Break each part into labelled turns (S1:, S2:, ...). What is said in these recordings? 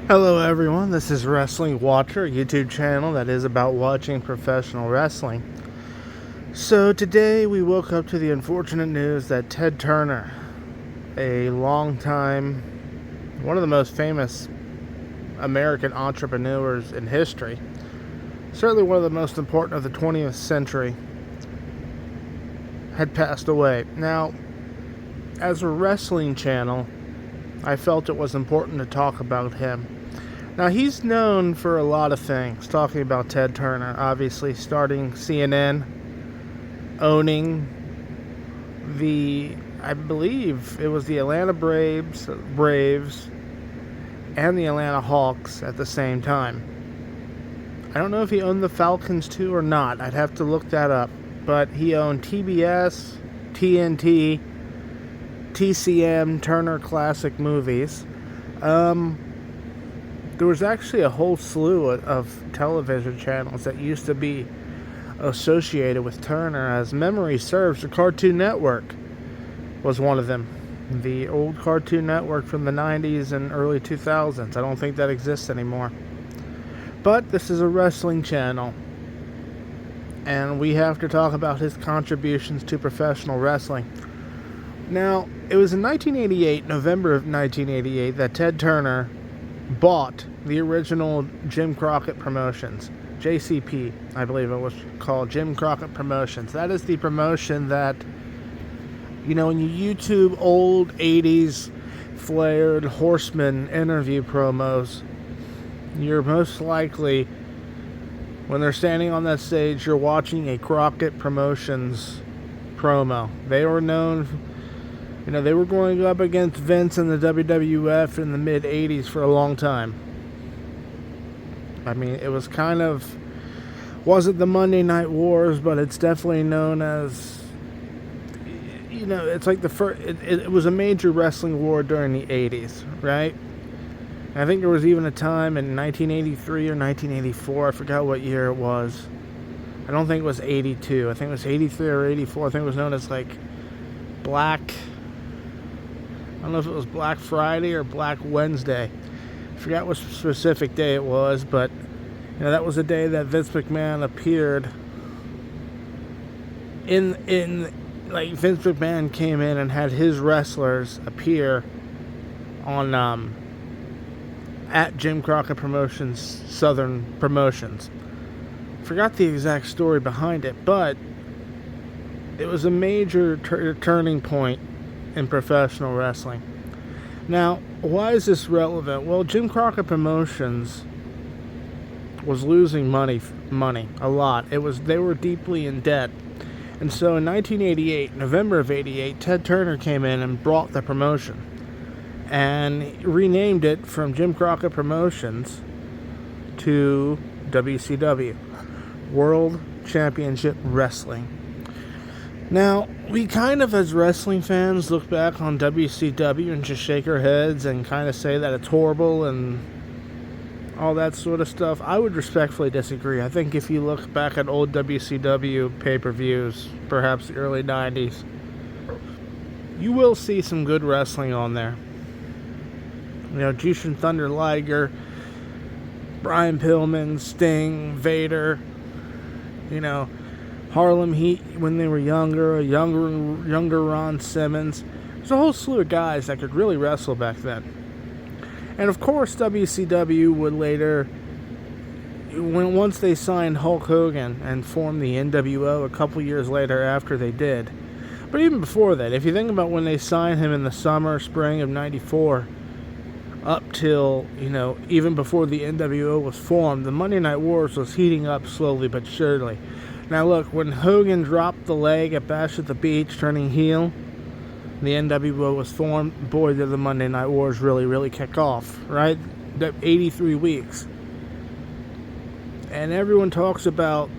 S1: Hello everyone, this is Wrestling Watcher, a YouTube channel that is about watching professional wrestling. So today we woke up to the unfortunate news that Ted Turner, a one of the most famous American entrepreneurs in history, certainly one of the most important of the 20th century, had passed away. Now, as a wrestling channel, I felt it was important to talk about him. Now, he's known for a lot of things, talking about Ted Turner, obviously starting CNN, owning I believe it was the Atlanta Braves, and the Atlanta Hawks at the same time. I don't know if he owned the Falcons too or not. I'd have to look that up. But he owned TBS, TNT, TCM, Turner Classic Movies. There was actually a whole slew of television channels that used to be associated with Turner. As memory serves, the Cartoon Network was one of them. The old Cartoon Network from the 90s and early 2000s. I don't think that exists anymore. But this is a wrestling channel, and we have to talk about his contributions to professional wrestling. Now, it was in November of 1988, that Ted Turner bought the original Jim Crockett Promotions, JCP, I believe it was called, Jim Crockett Promotions. That is the promotion that, when you YouTube old 80s flared horseman interview promos, you're most likely, when they're standing on that stage, you're watching a Crockett Promotions promo. They were known, they were going up against Vince and the WWF in the mid-80s for a long time. I mean, it was wasn't the Monday Night Wars, but it's definitely known as, it's like the first, it was a major wrestling war during the 80s, right? And I think there was even a time in 1983 or 1984, I forgot what year it was. I don't think it was 82. I think it was 83 or 84. I think it was known as I don't know if it was Black Friday or Black Wednesday. I forgot what specific day it was, but that was the day that Vince McMahon appeared. Vince McMahon came in and had his wrestlers appear on at Jim Crockett Promotions, Southern Promotions. Forgot the exact story behind it, but it was a major turning point in professional wrestling. Now, why is this relevant? Well, Jim Crockett Promotions was losing money a lot. They were deeply in debt. And so in November of 88, Ted Turner came in and brought the promotion and renamed it from Jim Crockett Promotions to WCW, World Championship Wrestling. Now, we as wrestling fans, look back on WCW and just shake our heads and say that it's horrible and all that sort of stuff. I would respectfully disagree. I think if you look back at old WCW pay-per-views, perhaps the early 90s, you will see some good wrestling on there. Jushin Thunder Liger, Brian Pillman, Sting, Vader, Harlem Heat when they were younger Ron Simmons. There's a whole slew of guys that could really wrestle back then. And of course, WCW would later, once they signed Hulk Hogan and formed the NWO a couple years later after they did. But even before that, if you think about when they signed him in the spring of 94, up till, even before the NWO was formed, the Monday Night Wars was heating up slowly but surely. Now look, when Hogan dropped the leg at Bash at the Beach, turning heel, the NWO was formed. Boy, did the Monday Night Wars really, really kick off, right? 83 weeks. And everyone talks about,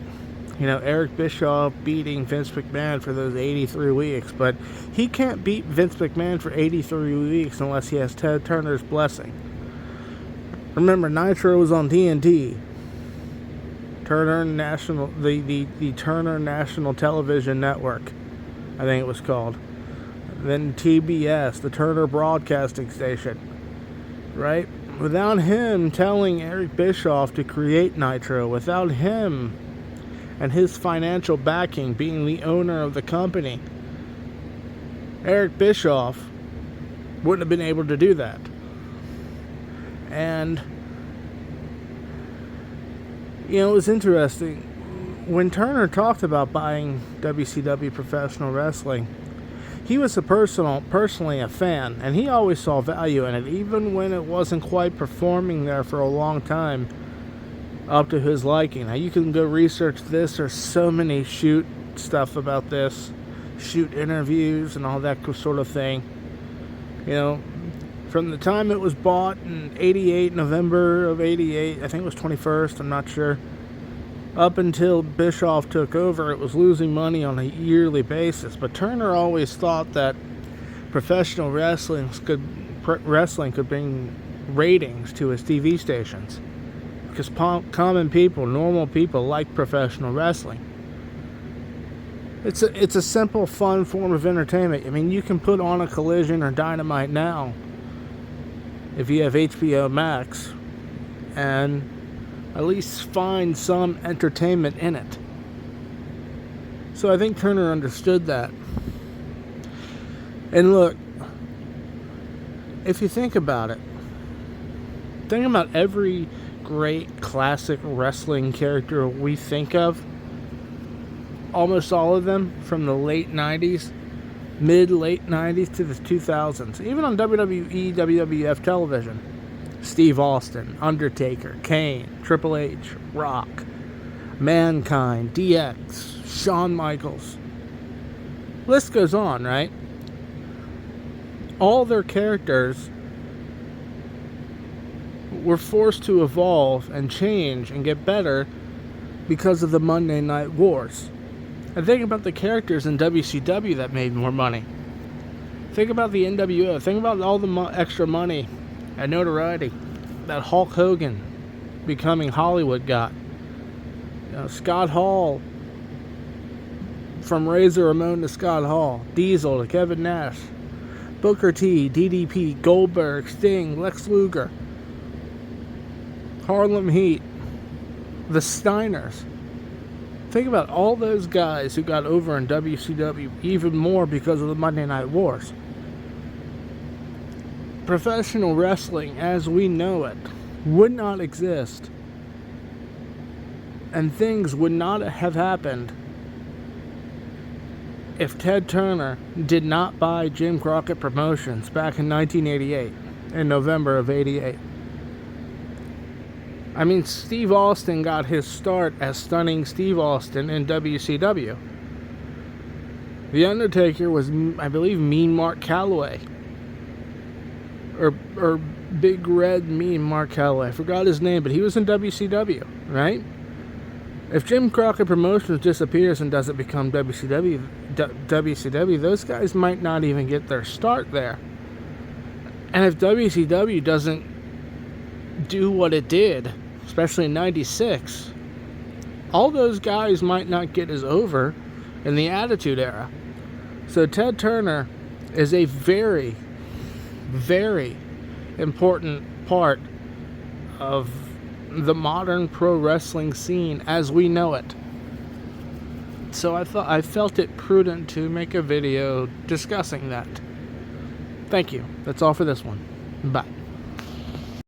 S1: Eric Bischoff beating Vince McMahon for those 83 weeks, but he can't beat Vince McMahon for 83 weeks unless he has Ted Turner's blessing. Remember, Nitro was on TNT. The Turner National Television Network, I think it was called. Then TBS, the Turner Broadcasting Station, right? Without him telling Eric Bischoff to create Nitro, without him and his financial backing being the owner of the company, Eric Bischoff wouldn't have been able to do that. And, you know, it was interesting. When Turner talked about buying WCW Professional Wrestling, he was personally a fan, and he always saw value in it, even when it wasn't quite performing there for a long time up to his liking. Now, you can go research this. There's so many shoot stuff about this, shoot interviews and all that sort of thing. You know, from the time it was bought in 88, November of 88, I think it was 21st, I'm not sure, up until Bischoff took over, it was losing money on a yearly basis. But Turner always thought that professional wrestling could bring ratings to his TV stations, because common people, normal people, like professional wrestling. It's a simple, fun form of entertainment. I mean, you can put on a Collision or Dynamite now if you have HBO Max, and at least find some entertainment in it. So I think Turner understood that. And look, if you think about it, think about every great classic wrestling character we think of. Almost all of them from the late 90s, mid-late 90s to the 2000s. Even on WWE, WWF television. Steve Austin, Undertaker, Kane, Triple H, Rock, Mankind, DX, Shawn Michaels. List goes on, right? All their characters were forced to evolve and change and get better because of the Monday Night Wars. And think about the characters in WCW that made more money. Think about the NWO. Think about all the extra money and notoriety that Hulk Hogan becoming Hollywood got. You know, Scott Hall, from Razor Ramon to Scott Hall, Diesel to Kevin Nash, Booker T, DDP, Goldberg, Sting, Lex Luger, Harlem Heat, the Steiners. Think about all those guys who got over in WCW, even more because of the Monday Night Wars. Professional wrestling as we know it would not exist, and things would not have happened if Ted Turner did not buy Jim Crockett Promotions back in 1988, in November of 88. I mean, Steve Austin got his start as Stunning Steve Austin in WCW. The Undertaker was, I believe, Mean Mark Calloway. Or Big Red Mean Mark Calloway. I forgot his name, but he was in WCW, right? If Jim Crockett Promotions disappears and doesn't become WCW, those guys might not even get their start there. And if WCW doesn't do what it did, especially in 96, all those guys might not get as over in the Attitude Era. So Ted Turner is a very, very important part of the modern pro wrestling scene as we know it. So I felt it prudent to make a video discussing that. Thank you. That's all for this one. Bye.